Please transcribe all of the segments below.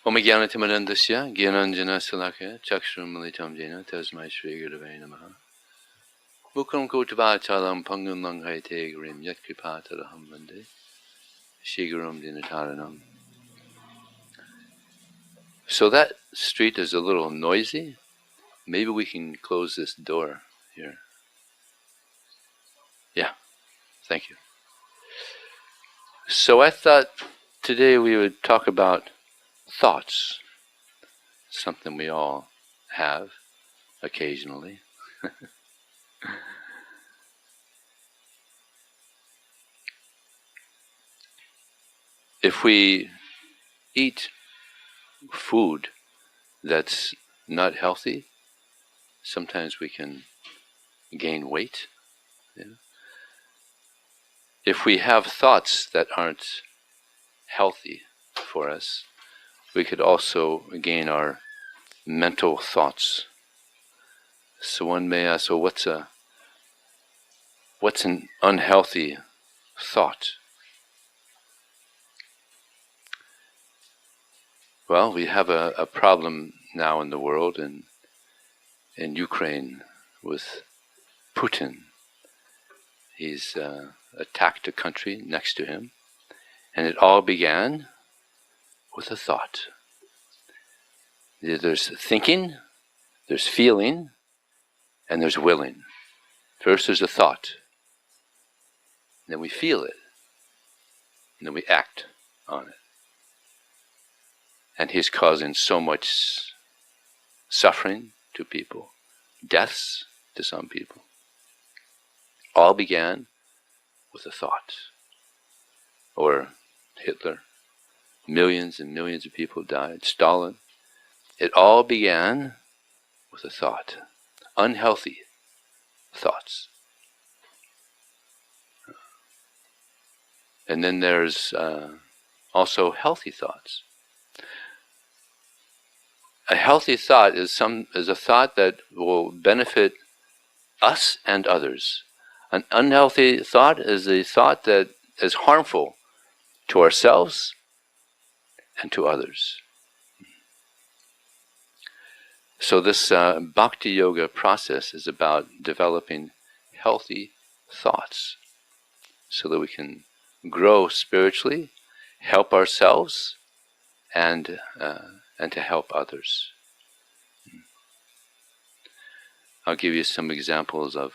Om Jnanatimarandasya Jnananjana Salakaya Chakshurumalitam Jena Tasmai Shri Gurave Namaha Mukam Kotavachalam Pangun Langhaite Grim Yat Kripataraham Vande Shigurum Dinataranam. So that street is a little noisy. Maybe we can close this door here. Yeah, thank you. So I thought today we would talk about thoughts, something we all have occasionally. If we eat food that's not healthy, sometimes we can gain weight. Yeah. If we have thoughts that aren't healthy for us, we could also gain our mental thoughts. So one may ask, well, what's an unhealthy thought? Well, we have a problem now in the world, in Ukraine, with Putin. He's attacked a country next to him, and it all began with a thought. There's thinking, there's feeling, and there's willing. First there's a thought, then we feel it, and then we act on it. And he's causing so much suffering to people, deaths to some people. All began with a thought. Or Hitler, millions and millions of people died. Stalin. It all began with a thought. Unhealthy thoughts. And then there's also healthy thoughts. A healthy thought is a thought that will benefit us and others. An unhealthy thought is a thought that is harmful to ourselves and to others. So this Bhakti Yoga process is about developing healthy thoughts so that we can grow spiritually, help ourselves, and to help others. I'll give you some examples of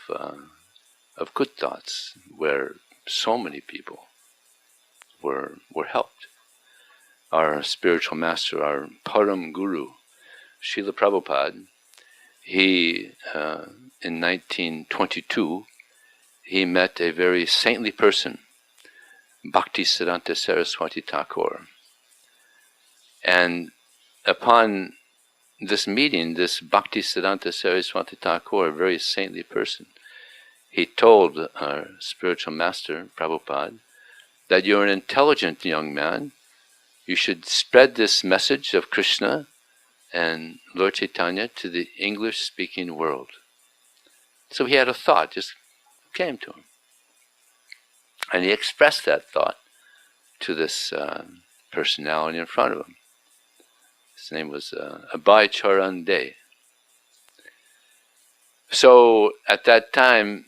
good thoughts where so many people were helped. Our spiritual master, our Param Guru, Srila Prabhupada, he, in 1922, he met a very saintly person, Bhakti Siddhanta Saraswati Thakur. And upon this meeting, this Bhakti Siddhanta Saraswati Thakur, a very saintly person, he told our spiritual master, Prabhupada, that you're an intelligent young man. You should spread this message of Krishna and Lord Chaitanya to the English-speaking world. So he had a thought, just came to him. And he expressed that thought to this personality in front of him. His name was Abhay Charan De. So at that time,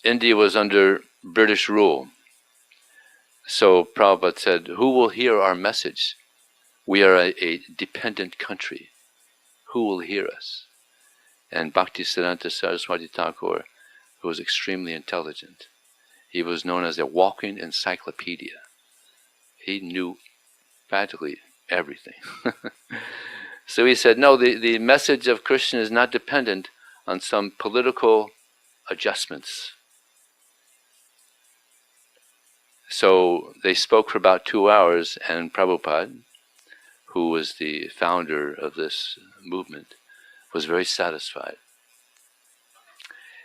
India was under British rule. So Prabhupada said, who will hear our message? We are a dependent country. Who will hear us? And Bhaktisiddhanta Saraswati Thakur, who was extremely intelligent, he was known as a walking encyclopedia. He knew practically everything. So he said, no, the message of Krishna is not dependent on some political adjustments. So they spoke for about 2 hours, and Prabhupada, who was the founder of this movement, was very satisfied.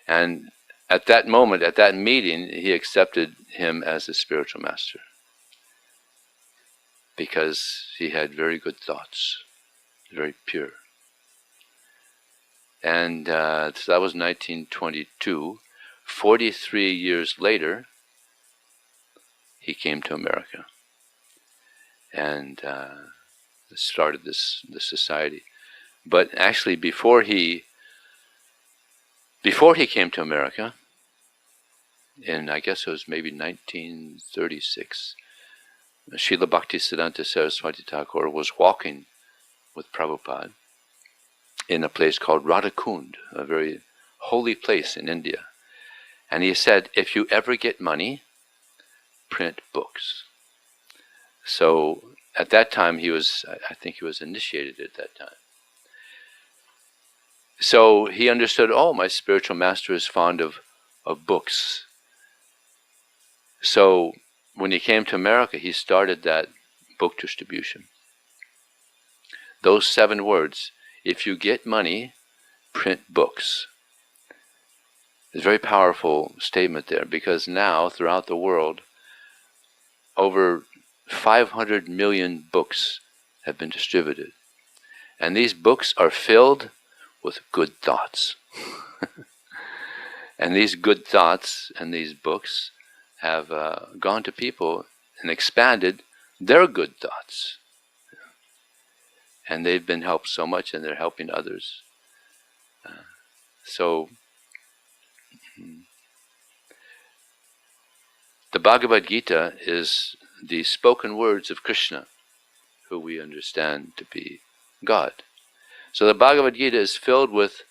And at that moment, at that meeting, he accepted him as a spiritual master because he had very good thoughts, very pure. And so that was 1922. 43 years later, he came to America. And started this society. But actually, before he came to America, in I guess it was maybe 1936, Srila Bhaktisiddhanta Saraswati Thakur was walking with Prabhupada in a place called Radhakund, a very holy place in India. And he said, if you ever get money, print books. So at that time I think he was initiated at that time. So he understood, oh, my spiritual master is fond of books. So when he came to America, he started that book distribution. Those 7 words, if you get money, print books. It's a very powerful statement there, because now throughout the world, over 500 million books have been distributed. And these books are filled with good thoughts. And these good thoughts and these books have gone to people and expanded their good thoughts. And they've been helped so much, and they're helping others. So the Bhagavad Gita is the spoken words of Krishna, who we understand to be God. So the Bhagavad Gita is filled with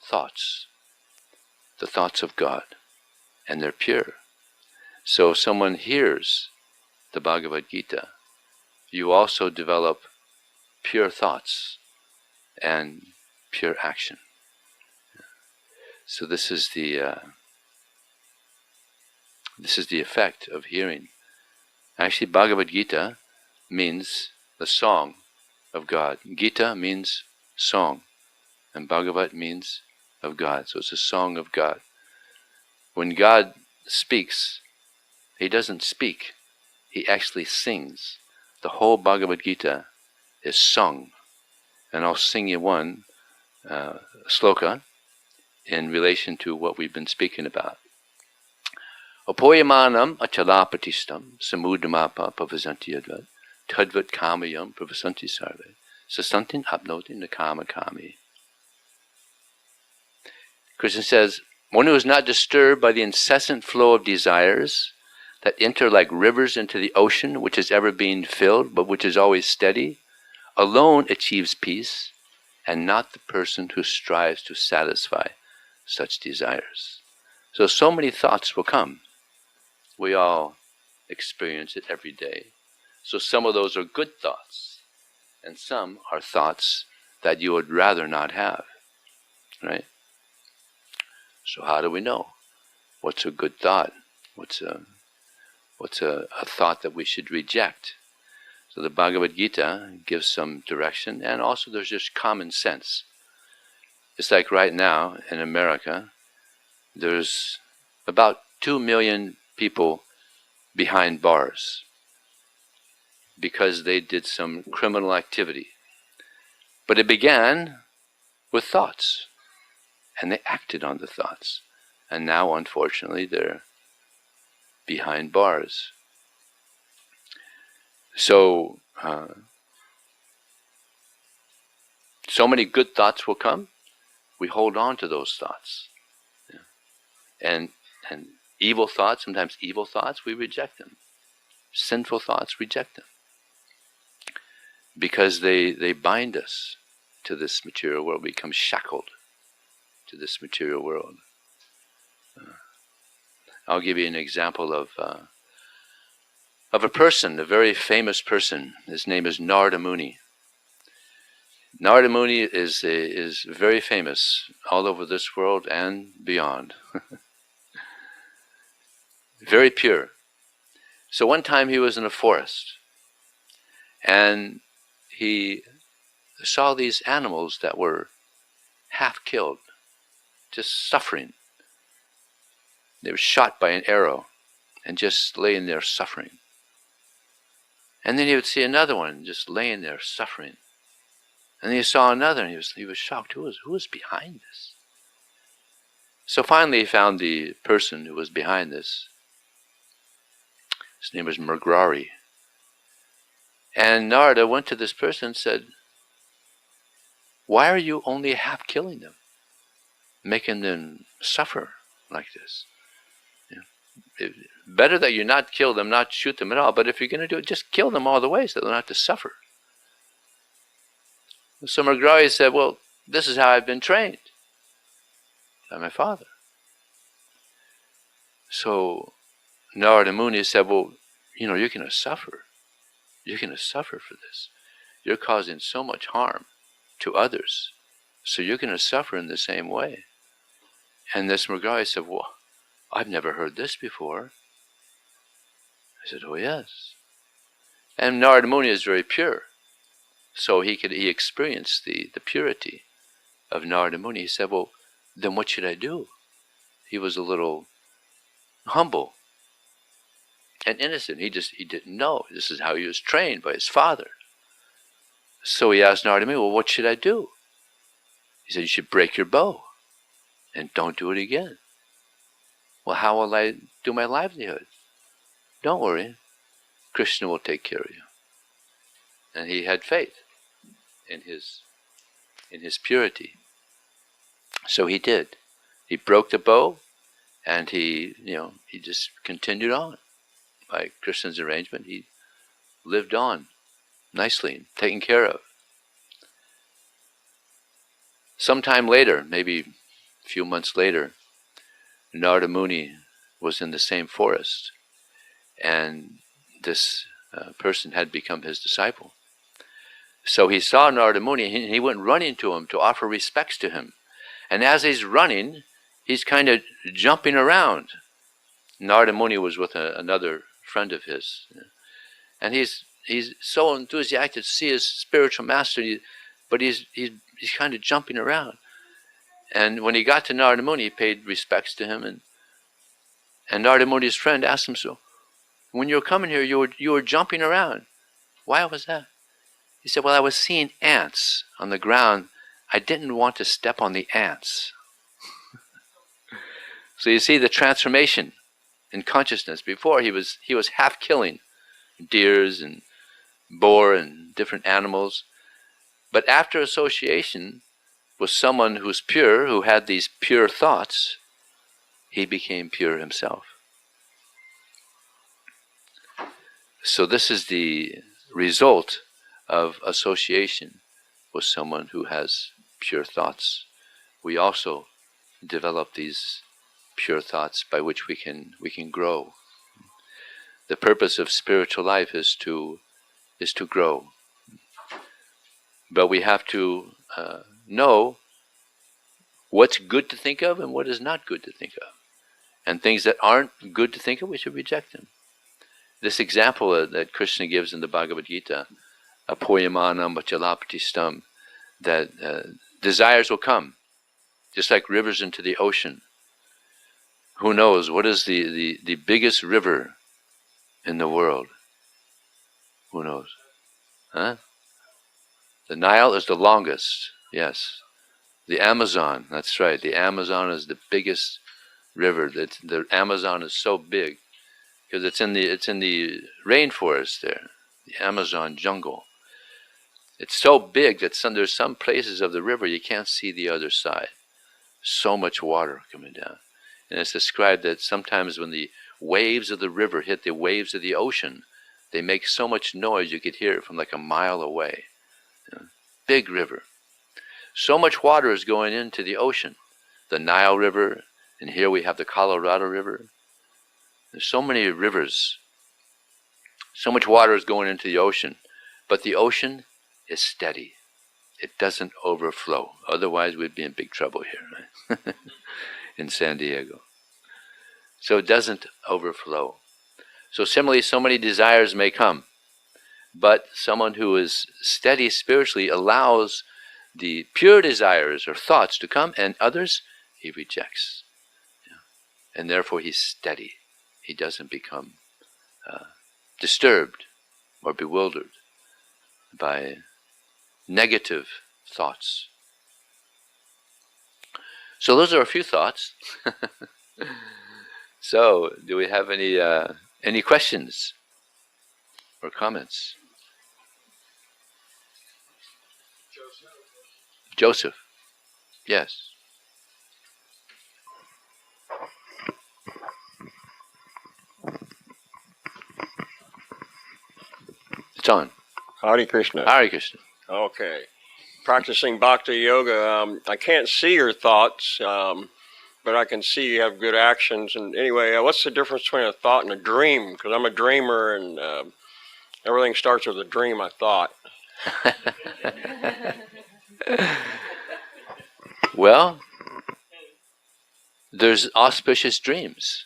thoughts, the thoughts of God, and they're pure. So if someone hears the Bhagavad Gita, you also develop pure thoughts and pure action. So this is the effect of hearing. Actually, Bhagavad Gita means the song of God. Gita means song, and Bhagavat means of God. So it's a song of God. When God speaks, He doesn't speak, He actually sings. The whole Bhagavad Gita is sung. And I'll sing you one sloka in relation to what we've been speaking about. Apoyamanam achalapatistam samudamapa pavasanti yadvat tadvat kamayam pravasanti sarve sasantin apnoti nakama kami. Krishna says, one who is not disturbed by the incessant flow of desires that enter like rivers into the ocean, which is ever being filled, but which is always steady, alone achieves peace, and not the person who strives to satisfy such desires. So many thoughts will come. We all experience it every day. So some of those are good thoughts, and some are thoughts that you would rather not have, right? So how do we know what's a good thought? What's a thought that we should reject? So the Bhagavad Gita gives some direction, and also there's just common sense. It's like right now in America, there's about 2 million people behind bars because they did some criminal activity. But it began with thoughts, and they acted on the thoughts. And now, unfortunately, they're behind bars. So, so many good thoughts will come. We hold on to those thoughts. Yeah. And evil thoughts, sometimes evil thoughts, we reject them. Sinful thoughts, reject them. Because they bind us to this material world. We become shackled to this material world. I'll give you an example of a person, a very famous person. His name is Narada Muni. Narada Muni is very famous all over this world and beyond. Very pure. So one time he was in a forest, and he saw these animals that were half killed, just suffering. They were shot by an arrow and just laying there suffering. And then he would see another one just laying there suffering. And then he saw another, and he was shocked. Who was behind this? So finally he found the person who was behind this. His name was Mrgari. And Narada went to this person and said, why are you only half killing them? Making them suffer like this? Better that you not kill them, not shoot them at all, but if you're going to do it, just kill them all the way so they don't have to suffer. So Mrigayi said, well, this is how I've been trained by my father. So Narada Muni said, well, you're going to suffer. You're going to suffer for this. You're causing so much harm to others. So you're going to suffer in the same way. And this Mrigayi said, well, I've never heard this before. I said, oh yes. And Narada Muni is very pure. So he experienced the purity of Narada Muni. He said, well, then what should I do? He was a little humble and innocent. He didn't know. This is how he was trained by his father. So he asked Narada Muni, well, what should I do? He said, you should break your bow and don't do it again. Well, how will I do my livelihood? Don't worry. Krishna will take care of you. And he had faith in his purity. So he did. He broke the bow, and he just continued on. By Krishna's arrangement, he lived on nicely, taken care of. Sometime later, maybe a few months later, Narada Muni was in the same forest, and this person had become his disciple. So he saw Narada Muni, and he went running to him to offer respects to him. And as he's running, he's kind of jumping around. Narada Muni was with another friend of his, and he's so enthusiastic to see his spiritual master, but he's kind of jumping around. And when he got to Narada Muni, he paid respects to him, and Narada Muni's friend asked him, so when you were coming here, you were jumping around. Why was that? He said, well, I was seeing ants on the ground. I didn't want to step on the ants. So you see the transformation in consciousness. Before he was half killing deers and boar and different animals. But after association with someone who's pure, who had these pure thoughts, he became pure himself. So this is the result of association with someone who has pure thoughts. We also develop these pure thoughts by which we can grow. The purpose of spiritual life is to grow. But we have to know what's good to think of and what is not good to think of. And things that aren't good to think of, we should reject them. This example that Krishna gives in the Bhagavad Gita, apoyamanam vachalapati, that desires will come, just like rivers into the ocean. Who knows, what is the biggest river in the world? Who knows? Huh? The Nile is the longest, yes. The Amazon, that's right, the Amazon is the biggest river. The Amazon is so big because it's in the rainforest there, the Amazon jungle. It's so big that there's some places of the river you can't see the other side. So much water coming down. And it's described that sometimes when the waves of the river hit the waves of the ocean, they make so much noise you could hear it from like a mile away. Big river. So much water is going into the ocean. The Nile River, and here we have the Colorado River. There's so many rivers. So much water is going into the ocean. But the ocean is steady. It doesn't overflow. Otherwise we'd be in big trouble here, right? In San Diego. So it doesn't overflow. So similarly, so many desires may come. But someone who is steady spiritually allows the pure desires or thoughts to come, and others he rejects. And therefore he's steady. He doesn't become disturbed or bewildered by negative thoughts. So those are a few thoughts. So, do we have any questions or comments? Joseph. Yes. It's on. Hare Krishna. Hare Krishna. Okay. Practicing Bhakti Yoga, I can't see your thoughts, but I can see you have good actions. And anyway, what's the difference between a thought and a dream? Because I'm a dreamer, and everything starts with a dream, I thought. Well, there's auspicious dreams.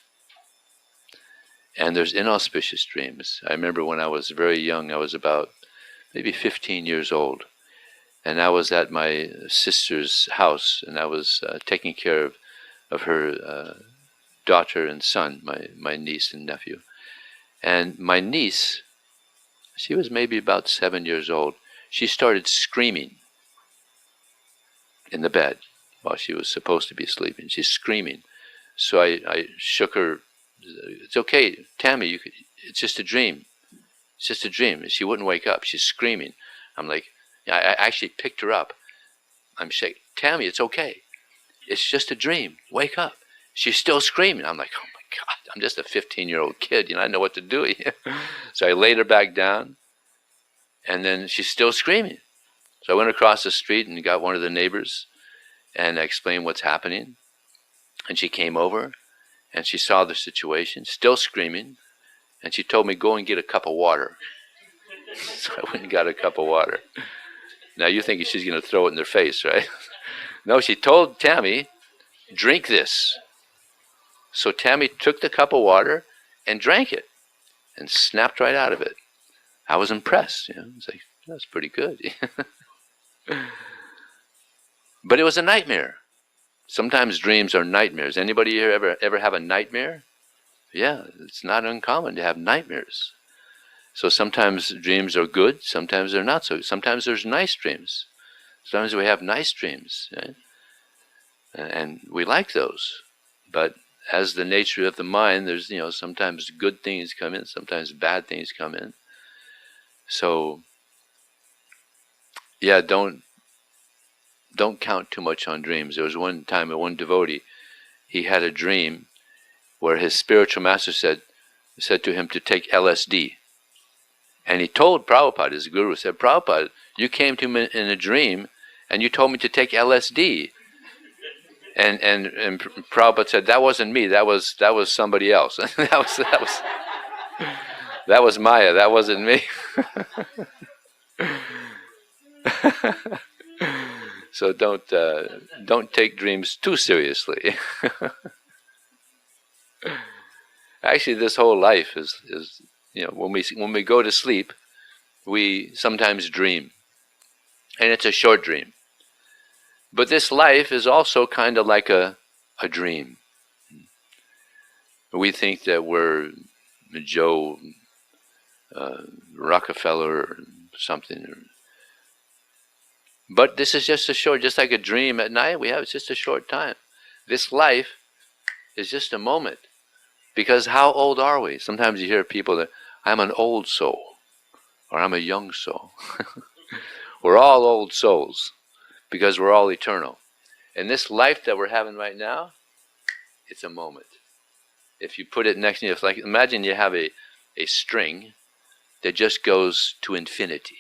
And there's inauspicious dreams. I remember when I was very young, I was about maybe 15 years old. And I was at my sister's house, and I was taking care of her daughter and son, my niece and nephew. And my niece, she was maybe about 7 years old, she started screaming in the bed while she was supposed to be sleeping. She's screaming. So I shook her. It's okay, Tammy, it's just a dream. It's just a dream. And she wouldn't wake up. She's screaming. I'm like, I actually picked her up. I'm shaking. Tammy, it's okay. It's just a dream. Wake up. She's still screaming. I'm like, oh my God, I'm just a 15-year-old kid. I know what to do. So I laid her back down, and then she's still screaming. So I went across the street and got one of the neighbors, and I explained what's happening. And she came over, and she saw the situation, still screaming, and she told me, go and get a cup of water. So I went and got a cup of water. Now you're thinking she's going to throw it in their face, right? No, she told Tammy, drink this. So Tammy took the cup of water and drank it and snapped right out of it. I was impressed. I was like, that's pretty good. But it was a nightmare. Sometimes dreams are nightmares. Anybody here ever have a nightmare? Yeah, it's not uncommon to have nightmares. So sometimes dreams are good, sometimes they're not so good. Sometimes there's nice dreams. Sometimes we have nice dreams, right? And we like those. But as the nature of the mind, there's, sometimes good things come in, sometimes bad things come in. So, yeah, don't count too much on dreams. There was one time, one devotee, he had a dream where his spiritual master said to him to take LSD. And he told Prabhupada, his guru, said, Prabhupada, you came to me in a dream and you told me to take LSD. And Prabhupada said, that wasn't me, that was somebody else. that was Maya, that wasn't me. So don't take dreams too seriously. Actually, this whole life is when we go to sleep, we sometimes dream, and it's a short dream. But this life is also kind of like a dream. We think that we're Joe Rockefeller or something. But this is just just like a dream at night it's just a short time. This life is just a moment. Because how old are we? Sometimes you hear people that, I'm an old soul, or I'm a young soul. We're all old souls, because we're all eternal. And this life that we're having right now, it's a moment. If you put it next to you, it's like, imagine you have a string that just goes to infinity.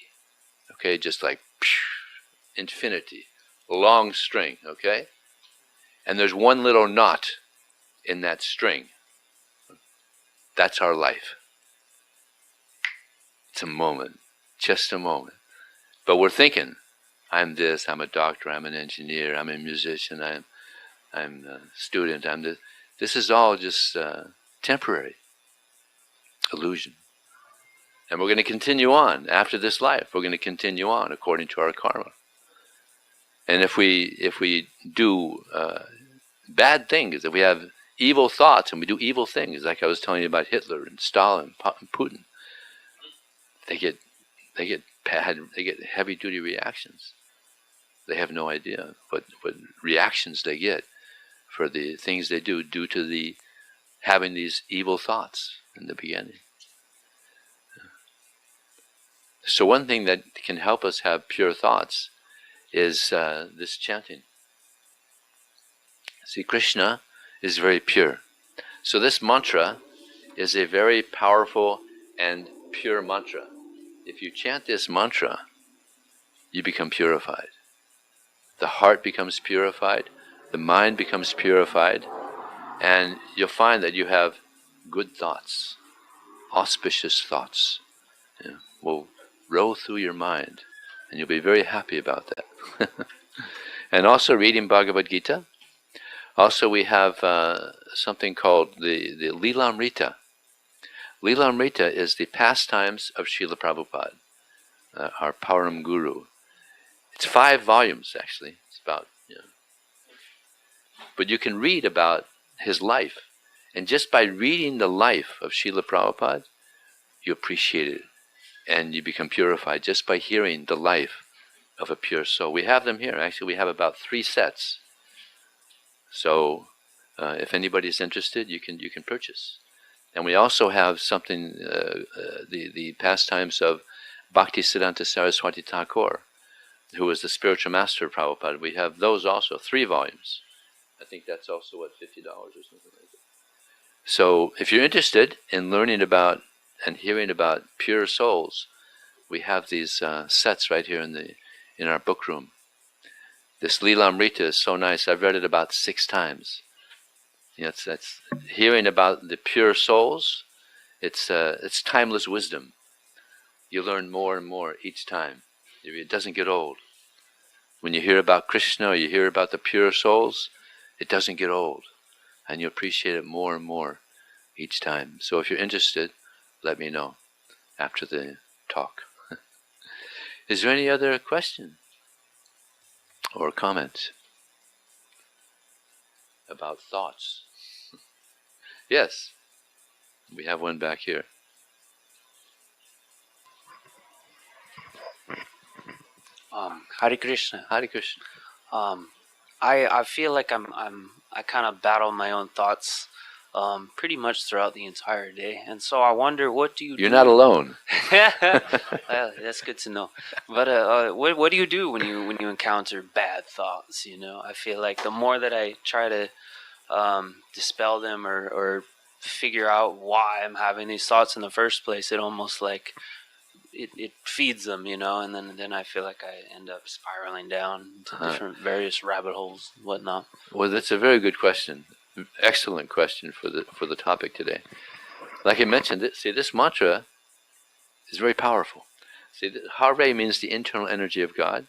Okay, just like infinity. A long string, okay? And there's one little knot in that string. That's our life. It's a moment, just a moment. But we're thinking, I'm this, I'm a doctor, I'm an engineer, I'm a musician, I'm a student, I'm this. This is all just temporary illusion. And we're going to continue on after this life. We're going to continue on according to our karma. And if we do bad things, if we have evil thoughts and we do evil things, like I was telling you about Hitler and Stalin and Putin, they get bad, they get heavy-duty reactions. They have no idea what reactions they get for the things they do due to having these evil thoughts in the beginning. So one thing that can help us have pure thoughts is this chanting. See, Krishna is very pure. So this mantra is a very powerful and pure mantra. If you chant this mantra, you become purified. The heart becomes purified, the mind becomes purified, and you'll find that you have good thoughts, auspicious thoughts, will roll through your mind, and you'll be very happy about that. And also reading Bhagavad Gita. Also we have something called the Lilamrita. Lilamrita is the pastimes of Srila Prabhupada, our Param Guru. It's 5 volumes actually. It's about, but you can read about his life. And just by reading the life of Srila Prabhupada, you appreciate it. And you become purified just by hearing the life of a pure soul. We have them here. Actually, we have about 3 sets. So if anybody's interested, you can purchase. And we also have something, the pastimes of Bhaktisiddhanta Saraswati Thakur, who was the spiritual master of Prabhupada. We have those also, 3 volumes. I think that's also, what, $50 or something like that. So if you're interested in learning about and hearing about pure souls, we have these sets right here in our book room. This Lilamrita is so nice. I've read it about 6 times. That's hearing about the pure souls. It's timeless wisdom. You learn more and more each time. It doesn't get old. When you hear about Krishna or you hear about the pure souls, it doesn't get old. And you appreciate it more and more each time. So if you're interested, let me know after the talk. Is there any other question or comment about thoughts? Yes, we have one back here. Hare Krishna. Hare Krishna. I feel like I kind of battle my own thoughts pretty much throughout the entire day, and so I wonder, what do you do? You're not alone. That's good to know. But what do you do when you encounter bad thoughts? I feel like the more that I try to dispel them or figure out why I'm having these thoughts in the first place, it almost like it feeds them, and then I feel like I end up spiraling down to different various rabbit holes and whatnot. Well, that's a very good question. Excellent question for the topic today. Like I mentioned, see, this mantra is very powerful. See, Hare means the internal energy of God.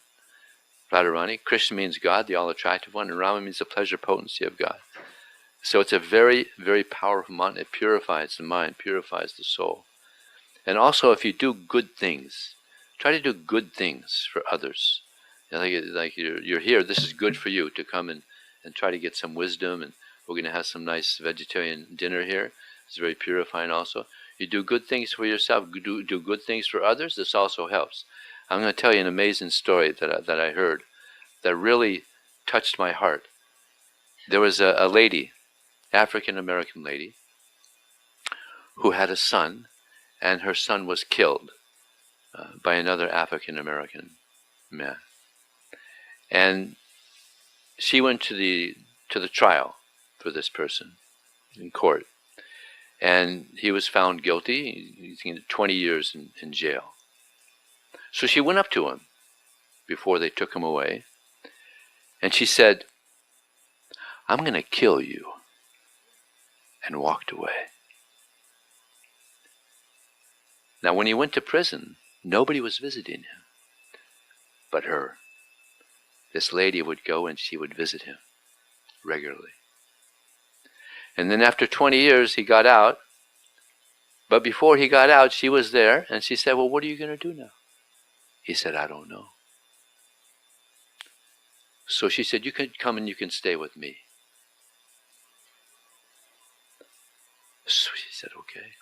Radharani. Krishna means God, the all-attractive one, and Rama means the pleasure potency of God. So it's a very, very powerful mantra. It purifies the mind, purifies the soul. And also, if you do good things, try to do good things for others. Like you're here, this is good for you to come and try to get some wisdom, and we're going to have some nice vegetarian dinner here. It's very purifying also. You do good things for yourself, do good things for others, this also helps. I'm going to tell you an amazing story that I heard that really touched my heart. There was a lady, African-American lady, who had a son, and her son was killed by another African-American man. And she went to the trial for this person in court. And he was found guilty. He's getting 20 years in jail. So she went up to him before they took him away. And she said, "I'm going to kill you," and walked away. Now, when he went to prison, nobody was visiting him but her. This lady would go and she would visit him regularly. And then after 20 years, he got out. But before he got out, she was there, and she said, "Well, what are you going to do now?" He said, "I don't know." So she said, "You can come and you can stay with me." So she said, "Okay."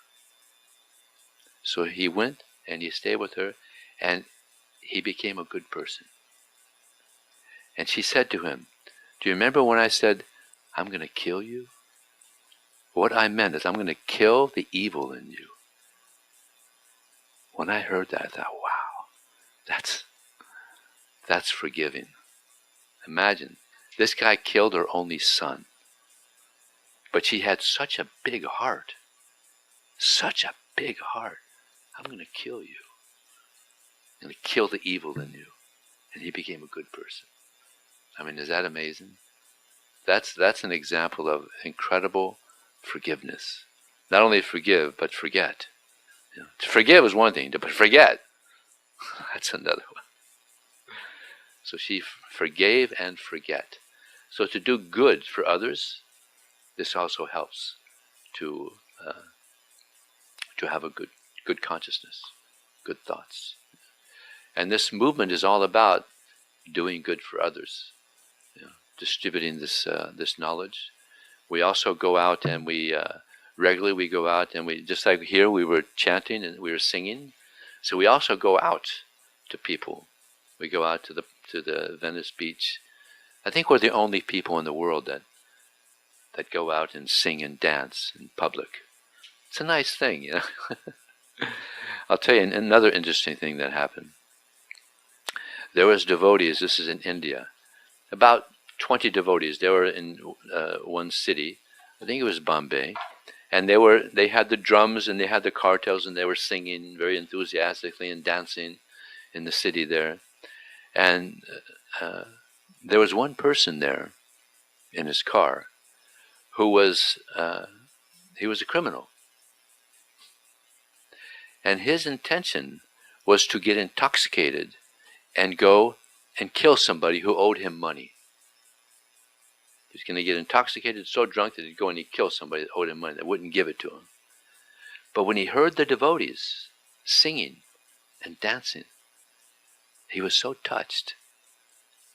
So he went and he stayed with her, and he became a good person. And she said to him, "Do you remember when I said, I'm going to kill you? What I meant is I'm going to kill the evil in you." When I heard that, I thought, wow, that's That's forgiving. Imagine, this guy killed her only son. But she had such a big heart. Such a big heart. I'm going to kill you. I'm going to kill the evil in you. And he became a good person. I mean, is that amazing? That's an example of incredible forgiveness. Not only forgive, but forget. To forgive is one thing, but forget, that's another one. So she forgave and forget. So to do good for others, this also helps to have a good consciousness, good thoughts. And this movement is all about doing good for others, distributing this knowledge. We also go out and we regularly we go out and we, just like here we were chanting and we were singing. So we also go out to people. We go out to the Venice beach. I think we're the only people in the world that go out and sing and dance in public. It's a nice thing, I'll tell you another interesting thing that happened. There was devotees, this is in India, about 20 devotees. They were in one city, I think it was Bombay, and they had the drums and they had the cartels and they were singing very enthusiastically and dancing in the city there. And there was one person there in his car who was he was a criminal. And his intention was to get intoxicated and go and kill somebody who owed him money. He was going to get intoxicated, so drunk that he'd go and he'd kill somebody that owed him money, that wouldn't give it to him. But when he heard the devotees singing and dancing, he was so touched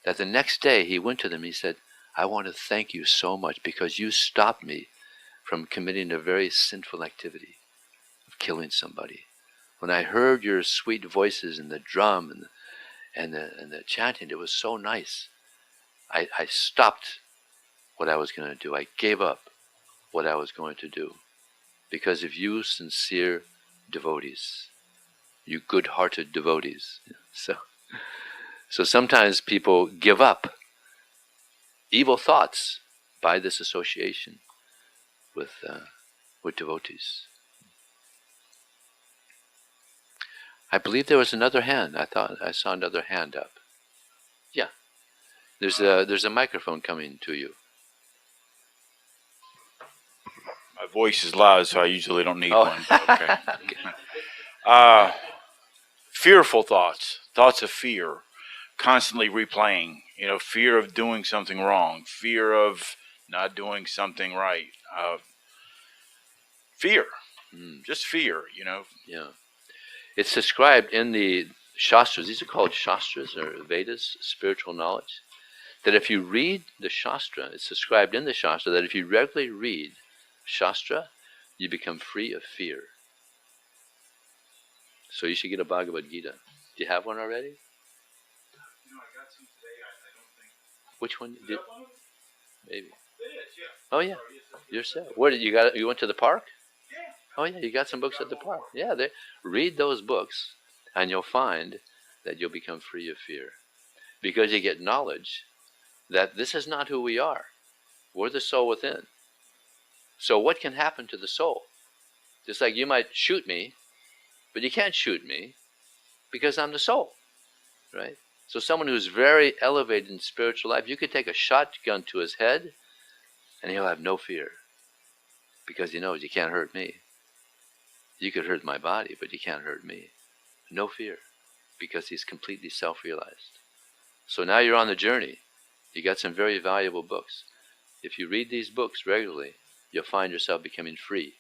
that the next day he went to them and he said, I want to thank you so much because you stopped me from committing a very sinful activity of killing somebody. When I heard your sweet voices and the drum and the chanting, it was so nice. I stopped what I was going to do. I gave up what I was going to do because of you sincere devotees, you good-hearted devotees. So sometimes people give up evil thoughts by this association with devotees. I believe there was another hand. I thought I saw another hand up. Yeah. There's a microphone coming to you. My voice is loud, so I usually don't need one. Okay. Fearful thoughts, thoughts of fear, constantly replaying. Fear of doing something wrong, fear of not doing something right. Fear, just fear. Yeah. It's described in the Shastras. These are called Shastras, or Vedas, spiritual knowledge. That if you read the Shastra, it's described in the Shastra that if you regularly read Shastra, you become free of fear. So you should get a Bhagavad Gita. Do you have one already? I got some today. I don't think. Which one? Is that one? Maybe. It is, yeah. Oh yeah. You're set. Where did you got? You went to the park? Yeah. Oh yeah, you got some books at the park. Yeah, read those books, and you'll find that you'll become free of fear, because you get knowledge that this is not who we are. We're the soul within. So what can happen to the soul? Just like you might shoot me, but you can't shoot me because I'm the soul, right? So someone who's very elevated in spiritual life, you could take a shotgun to his head and he'll have no fear because he knows you can't hurt me. You could hurt my body, but you can't hurt me. No fear, because he's completely self-realized. So now you're on the journey. You got some very valuable books. If you read these books regularly, you'll find yourself becoming free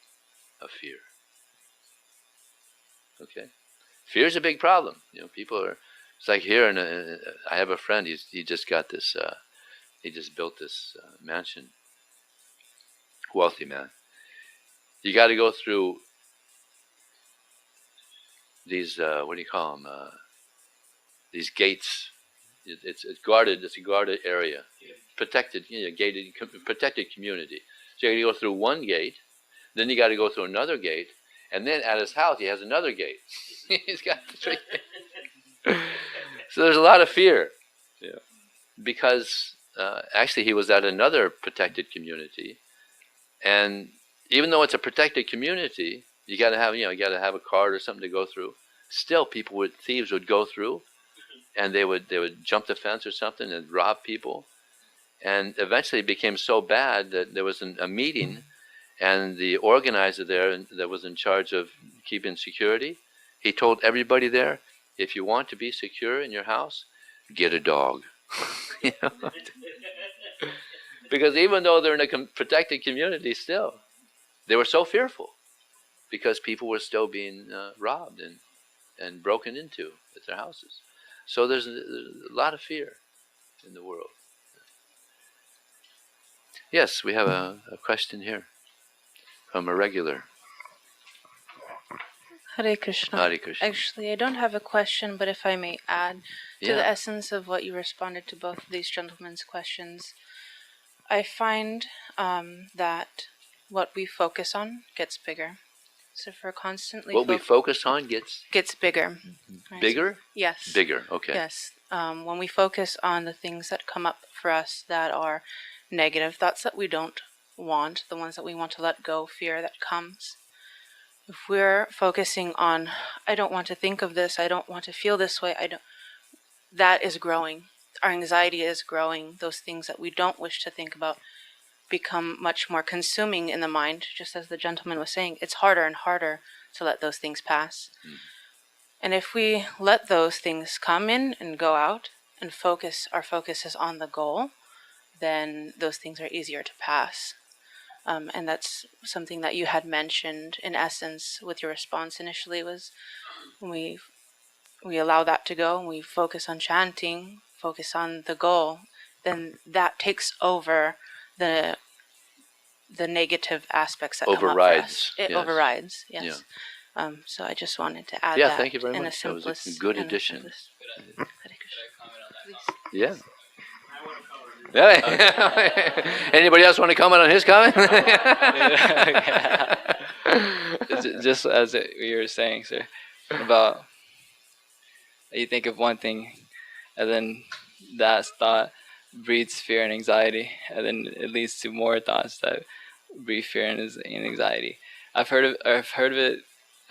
of fear. Okay? Fear is a big problem. People are. It's like here, and I have a friend. He just got this. He just built this mansion. Wealthy man. You got to go through these. What do you call them? These gates. It's guarded. It's a guarded area, protected. Gated, protected community. So you got to go through one gate, then you got to go through another gate, and then at his house he has another gate. He's got 3 gates. So there's a lot of fear. Yeah. Because actually he was at another protected community, and even though it's a protected community, you got to have a card or something to go through. Still, thieves would go through, and they would jump the fence or something and rob people. And eventually, it became so bad that there was a meeting, and the organizer there that was in charge of keeping security, he told everybody there, if you want to be secure in your house, get a dog. You know? Because even though they're in a protected community, still they were so fearful because people were still being robbed and broken into at their houses. So there's a lot of fear in the world. Yes, we have a question here from a regular. Hare Krishna. Hare Krishna. Actually, I don't have a question, but if I may add to the essence of what you responded to both of these gentlemen's questions, I find that what we focus on gets bigger. So if we're constantly what we focus on gets bigger. Right? bigger? Yes. Bigger, okay. Yes. When we focus on the things that come up for us that are negative, thoughts that we don't want, the ones that we want to let go, fear that comes. If we're focusing on, I don't want to think of this, I don't want to feel this way, that is growing. Our anxiety is growing. Those things that we don't wish to think about become much more consuming in the mind. Just as the gentleman was saying, it's harder and harder to let those things pass. And if we let those things come in and go out and our focus is on the goal, then those things are easier to pass. And that's something that you had mentioned in essence with your response initially, was when we allow that to go and we focus on chanting, focus on the goal, then that takes over the negative aspects that come up for us. It overrides, yes. Yeah. So I just wanted to add that. Thank you very much. That was a good addition. Yeah. Anybody else want to comment on his comment? Just as you were saying, sir, about you think of one thing, and then that thought breeds fear and anxiety, and then it leads to more thoughts that breed fear and anxiety. I've heard of it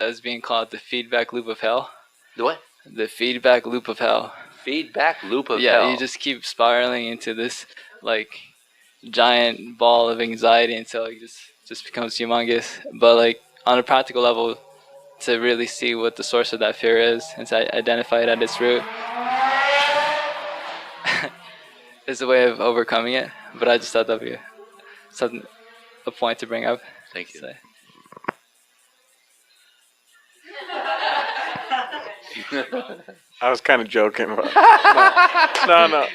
as being called the feedback loop of hell. The what? The feedback loop of hell. Feedback loop of hell. Yeah, you just keep spiraling into this like giant ball of anxiety until it just becomes humongous. But like on a practical level, to really see what the source of that fear is and to identify it at its root is a way of overcoming it. But I just thought that would be a point to bring up. Thank you. So. I was kind of joking. But no.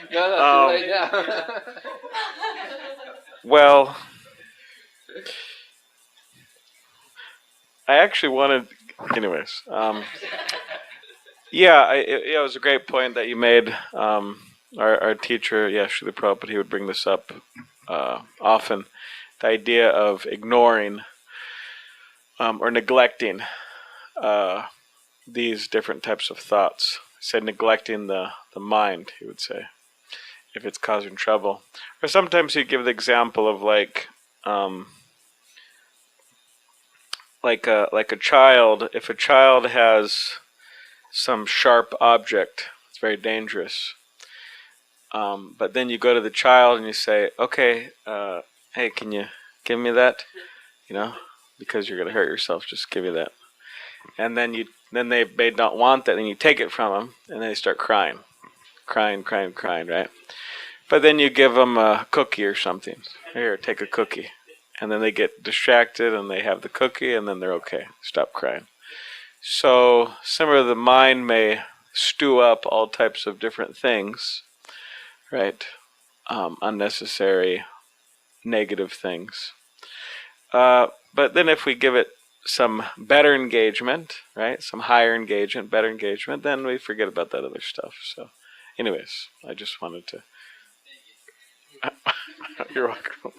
Well, I actually wanted, anyways. It was a great point that you made. Our teacher, Srila Prabhupada, he would bring this up often. The idea of ignoring or neglecting these different types of thoughts. He said neglecting the mind, he would say, if it's causing trouble. Or sometimes he'd give the example of like a child. If a child has some sharp object, it's very dangerous. But then you go to the child and you say, okay, hey, can you give me that? Because you're going to hurt yourself, just give you that. And then they don't want that, and you take it from them, and they start crying, right? But then you give them a cookie or something. Here, take a cookie. And then they get distracted, and they have the cookie, and then they're okay. Stop crying. So, similar, the mind may stew up all types of different things, right? Unnecessary, negative things. But then if we give it some better engagement, right? Some higher engagement, better engagement, then we forget about that other stuff. So, anyways, I just wanted to... You're welcome.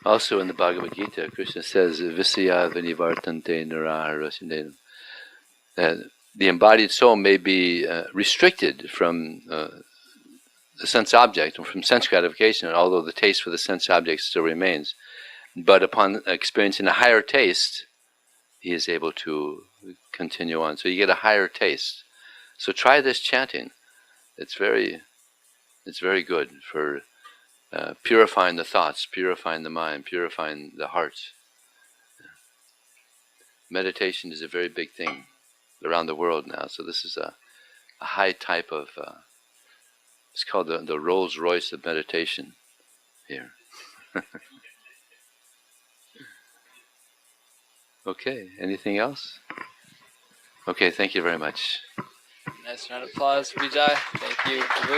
Also in the Bhagavad Gita, Krishna says, Visaya vinivartante naraharasindena, that the embodied soul may be restricted from the sense object, or from sense gratification, although the taste for the sense object still remains. But upon experiencing a higher taste, he is able to continue on. So you get a higher taste. So try this chanting. It's very good for purifying the thoughts, purifying the mind, purifying the heart. Meditation is a very big thing around the world now. So this is a high type of, it's called the Rolls Royce of meditation here. Okay, anything else? Okay, thank you very much. Nice round of applause, Vijay. Thank you, Prabhu.